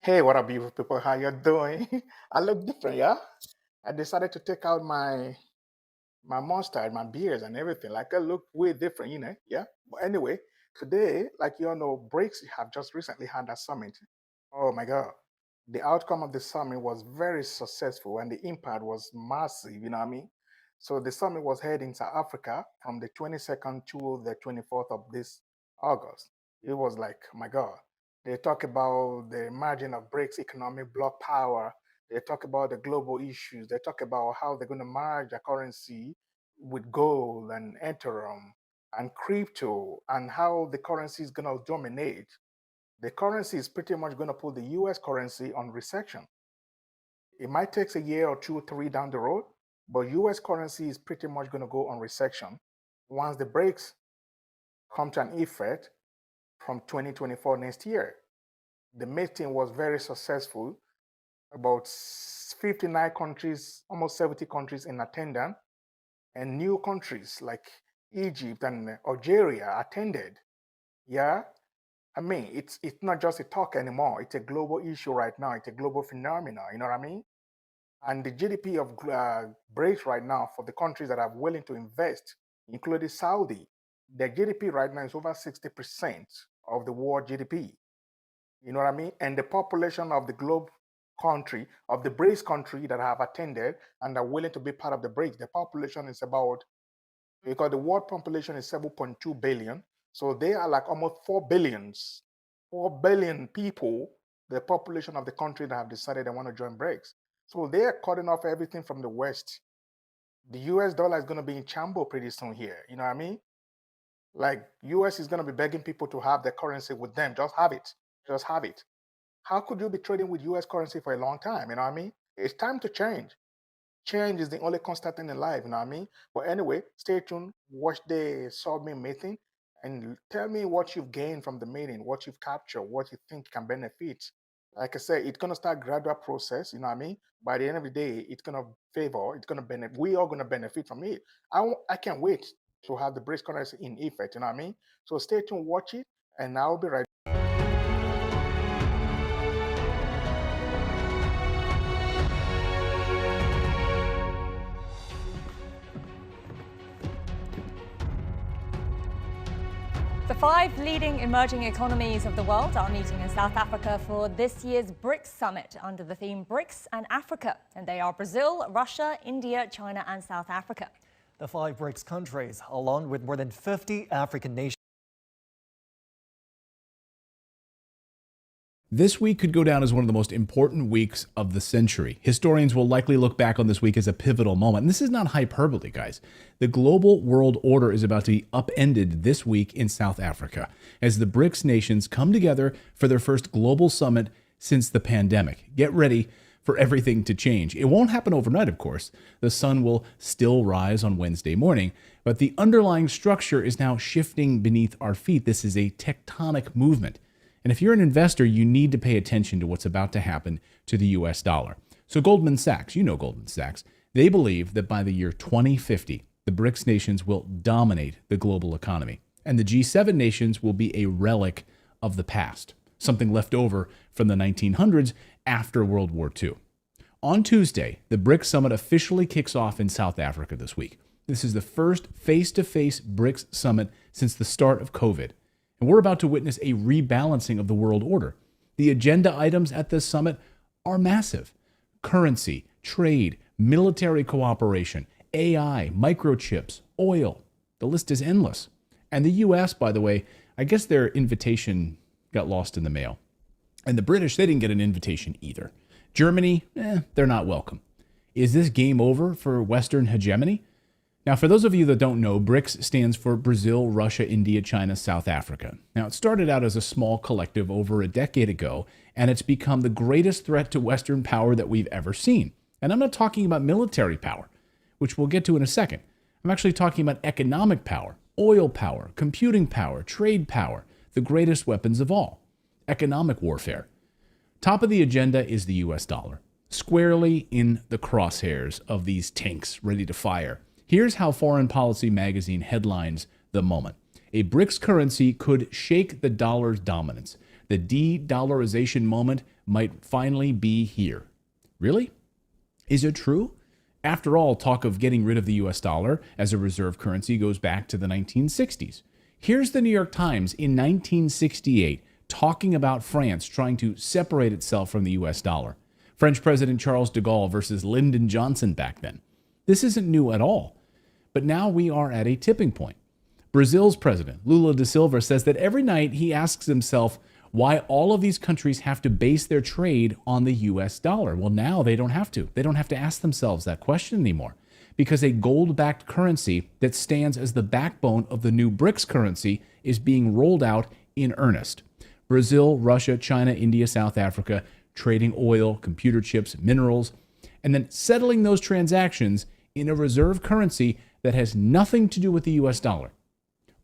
Hey, what up, beautiful people? How you doing? I look different, yeah. I decided to take out my monster, my beers, and everything. Like I look way different, Yeah. But anyway, today, like you all know, Brics have just recently had a summit. Oh my God, the outcome of the summit was very successful, and the impact was massive. You know what I mean? So the summit was held in South Africa from the 22nd to the 24th of this August. It was like, my God. They talk about the emerging of BRICS economic bloc power. They talk about the global issues. They talk about how they're going to merge a currency with gold and Ethereum and crypto and how the currency is going to dominate. The currency is pretty much going to put the US currency on recession. It might take a year or two, three down the road, but US currency is pretty much going to go on recession once the breaks come to an effect from 2024 next year. The meeting was very successful. About 59 countries, almost 70 countries in attendance, and new countries like Egypt and Algeria attended. Yeah, I mean, it's not just a talk anymore. It's a global issue right now. It's a global phenomenon. You know what I mean? And the GDP of BRICS right now for the countries that are willing to invest, including Saudi, their GDP right now is over 60% of the world GDP. You know what I mean? And the population of the globe country, of the BRICS country that have attended and are willing to be part of the BRICS, the population is about, because the world population is 7.2 billion. So they are like almost 4 billions, 4 billion people, the population of the country that have decided they want to join BRICS. So they are cutting off everything from the West. The US dollar is going to be in chambo pretty soon here. You know what I mean? Like US is going to be begging people to have their currency with them. Just have it. Just have it. How could you be trading with US currency for a long time? You know what I mean? It's time to change. Change is the only constant thing in life, you know what I mean? But anyway, stay tuned, watch the summit meeting, and tell me what you've gained from the meeting, what you've captured, what you think can benefit. Like I said, it's gonna start gradual process, you know what I mean? By the end of the day, it's gonna favor, it's gonna benefit, we are gonna benefit from it. I can't wait to have the British currency in effect, you know what I mean? So stay tuned, watch it, and I'll be right. The five leading emerging economies of the world are meeting in South Africa for this year's BRICS summit under the theme BRICS and Africa. And they are Brazil, Russia, India, China, and South Africa. The five BRICS countries, along with more than 50 African nations. This week could go down as one of the most important weeks of the century. Historians will likely look back on this week as a pivotal moment. And this is not hyperbole, guys. The global world order is about to be upended this week in South Africa as the BRICS nations come together for their first global summit since the pandemic. Get ready for everything to change. It won't happen overnight, of course. The sun will still rise on Wednesday morning, but the underlying structure is now shifting beneath our feet. This is a tectonic movement. And if you're an investor, you need to pay attention to what's about to happen to the US dollar. So Goldman Sachs, you know Goldman Sachs, they believe that by the year 2050, the BRICS nations will dominate the global economy. And the G7 nations will be a relic of the past, something left over from the 1900s after World War II. On Tuesday, the BRICS summit officially kicks off in South Africa this week. This is the first face-to-face BRICS summit since the start of COVID. And we're about to witness a rebalancing of the world order. The agenda items at this summit are massive. Currency, trade, military cooperation, AI, microchips, oil. The list is endless. And the US, by the way, I guess their invitation got lost in the mail. And the British, they didn't get an invitation either. Germany, they're not welcome. Is this game over for Western hegemony? Now, for those of you that don't know, BRICS stands for Brazil, Russia, India, China, South Africa. Now, it started out as a small collective over a decade ago, and it's become the greatest threat to Western power that we've ever seen. And I'm not talking about military power, which we'll get to in a second. I'm actually talking about economic power, oil power, computing power, trade power, the greatest weapons of all, economic warfare. Top of the agenda is the US dollar, squarely in the crosshairs of these tanks ready to fire. Here's how Foreign Policy magazine headlines the moment. A BRICS currency could shake the dollar's dominance. The de-dollarization moment might finally be here. Really? Is it true? After all, talk of getting rid of the US dollar as a reserve currency goes back to the 1960s. Here's the New York Times in 1968 talking about France trying to separate itself from the US dollar. French President Charles de Gaulle versus Lyndon Johnson back then. This isn't new at all. But now we are at a tipping point. Brazil's president, Lula da Silva, says that every night he asks himself why all of these countries have to base their trade on the US dollar. Well, now they don't have to. They don't have to ask themselves that question anymore because a gold-backed currency that stands as the backbone of the new Brics currency is being rolled out in earnest. Brazil, Russia, China, India, South Africa, trading oil, computer chips, minerals, and then settling those transactions in a reserve currency that has nothing to do with the US dollar.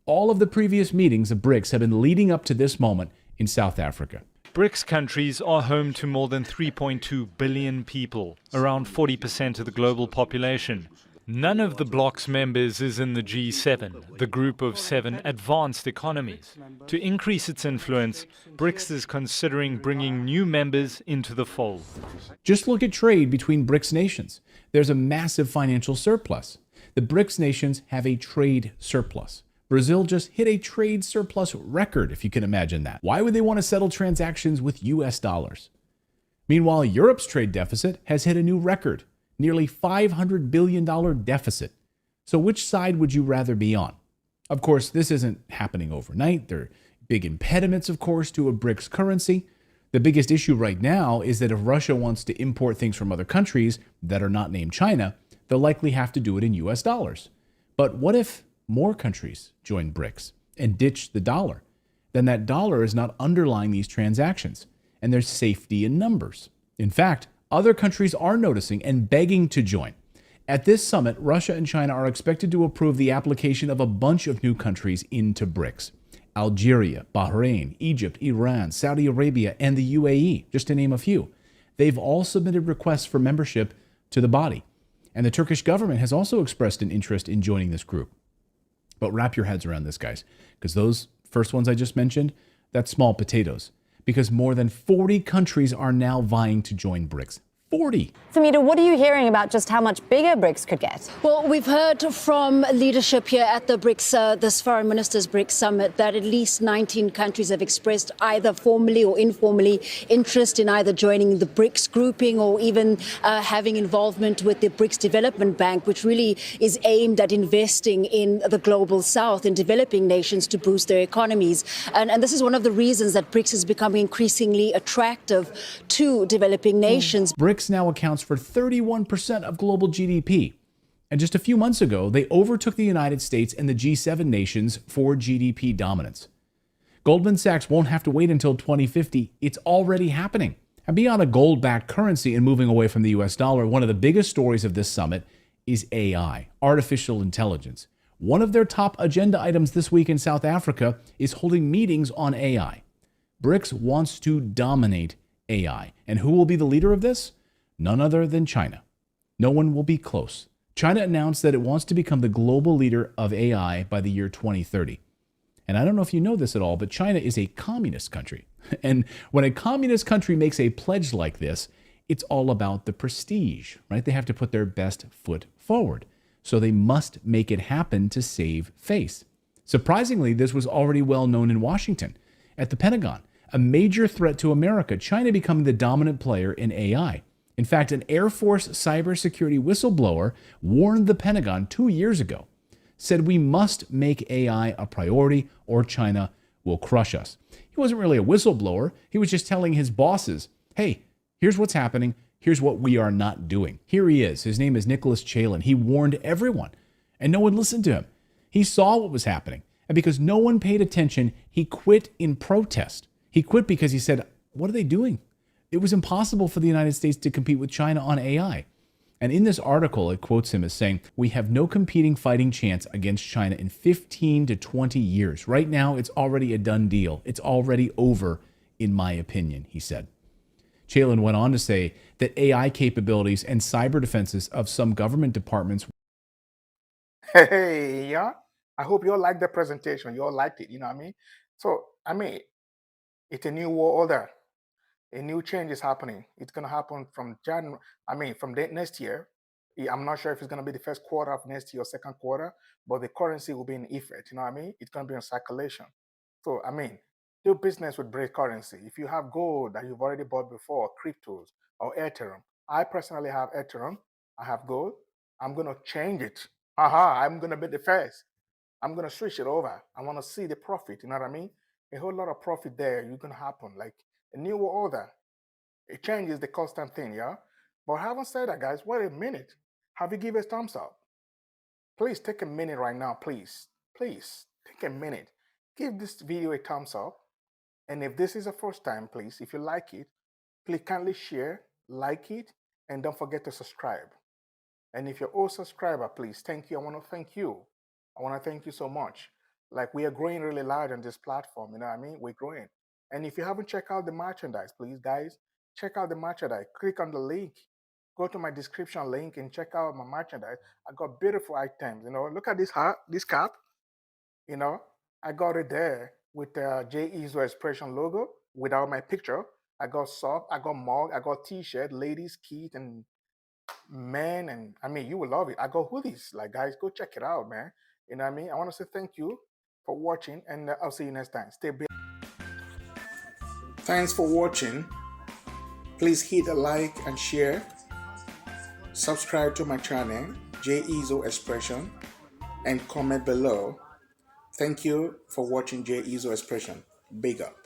All of the previous meetings of BRICS have been leading up to this moment in South Africa. BRICS countries are home to more than 3.2 billion people, around 40% of the global population. None of the bloc's members is in the G7, the group of 7 advanced economies. To increase its influence, BRICS is considering bringing new members into the fold. Just look at trade between BRICS nations. There's a massive financial surplus. The BRICS nations have a trade surplus. Brazil just hit a trade surplus record, if you can imagine that. Why would they want to settle transactions with US dollars? Meanwhile, Europe's trade deficit has hit a new record, nearly $500 billion deficit. So which side would you rather be on? Of course, this isn't happening overnight. There are big impediments, of course, to a BRICS currency. The biggest issue right now is that if Russia wants to import things from other countries that are not named China, they'll likely have to do it in US dollars. But what if more countries join BRICS and ditch the dollar? Then that dollar is not underlying these transactions, and there's safety in numbers. In fact, other countries are noticing and begging to join. At this summit, Russia and China are expected to approve the application of a bunch of new countries into BRICS. Algeria, Bahrain, Egypt, Iran, Saudi Arabia, and the UAE, just to name a few. They've all submitted requests for membership to the body. And the Turkish government has also expressed an interest in joining this group. But wrap your heads around this, guys, because those first ones I just mentioned, that's small potatoes. Because more than 40 countries are now vying to join BRICS. 40. Samita, what are you hearing about just how much bigger BRICS could get? Well, we've heard from leadership here at the BRICS, this Foreign Ministers BRICS Summit, that at least 19 countries have expressed either formally or informally interest in either joining the BRICS grouping or even having involvement with the BRICS Development Bank, which really is aimed at investing in the global south, in developing nations to boost their economies. And this is one of the reasons that BRICS is becoming increasingly attractive to developing nations. BRICS now accounts for 31% of global GDP. And just a few months ago, they overtook the United States and the G7 nations for GDP dominance. Goldman Sachs won't have to wait until 2050. It's already happening. And beyond a gold-backed currency and moving away from the US dollar, one of the biggest stories of this summit is AI, artificial intelligence. One of their top agenda items this week in South Africa is holding meetings on AI. BRICS wants to dominate AI. And who will be the leader of this? None other than China. No one will be close. China announced that it wants to become the global leader of AI by the year 2030. And I don't know if you know this at all, but China is a communist country. And when a communist country makes a pledge like this, it's all about the prestige, right? They have to put their best foot forward. So they must make it happen to save face. Surprisingly, this was already well known in Washington, at the Pentagon, a major threat to America, China becoming the dominant player in AI. In fact, an Air Force cybersecurity whistleblower warned the Pentagon 2 years ago, said we must make AI a priority or China will crush us. He wasn't really a whistleblower. He was just telling his bosses, hey, here's what's happening. Here's what we are not doing. Here he is. His name is Nicholas Chalin. He warned everyone, and no one listened to him. He saw what was happening, and because no one paid attention, he quit in protest. He quit because he said, what are they doing? It was impossible for the United States to compete with China on AI. And in this article, it quotes him as saying, we have no competing fighting chance against China in 15 to 20 years. Right now, it's already a done deal. It's already over, in my opinion, he said. Chalin went on to say that AI capabilities and cyber defenses of some government departments. Hey, yeah. I hope you all liked the presentation. You all liked it. You know what I mean? So, It's a new world order. A new change is happening. It's going to happen from from the next year. I'm not sure if it's going to be the first quarter of next year or second quarter, but the currency will be in effect. You know what I mean? It's going to be in circulation. So, do business with Brics currency. If you have gold that you've already bought before, cryptos or Ethereum. I personally have Ethereum. I have gold. I'm going to change it. I'm going to be the first. I'm going to switch it over. I want to see the profit. You know what I mean? A whole lot of profit there. You're going to happen. Like a new order. A change is the constant thing, yeah? But having said that, guys, wait a minute. Have you given a thumbs up? Please take a minute right now, please. Please take a minute. Give this video a thumbs up. And if this is the first time, please, if you like it, please kindly share, like it, and don't forget to subscribe. And if you're old subscriber, please, thank you. I want to thank you. I want to thank you so much. Like, we are growing really large on this platform, you know what I mean? We're growing. And if you haven't checked out the merchandise, please, guys, check out the merchandise. Click on the link. Go to my description link and check out my merchandise. I got beautiful items, you know. Look at this hat, this cap, you know. I got it there with the J.E.'s Expression logo without my picture. I got sock, I got mug, I got t-shirt, ladies, kit, and men, and you will love it. I got hoodies. Like, guys, go check it out, man. You know what I mean? I want to say thank you for watching, and I'll see you next time. Stay blessed. Thanks for watching. Please hit a like and share. Subscribe to my channel, J.E.'s Expression, and comment below. Thank you for watching J.E.'s Expression. Big up.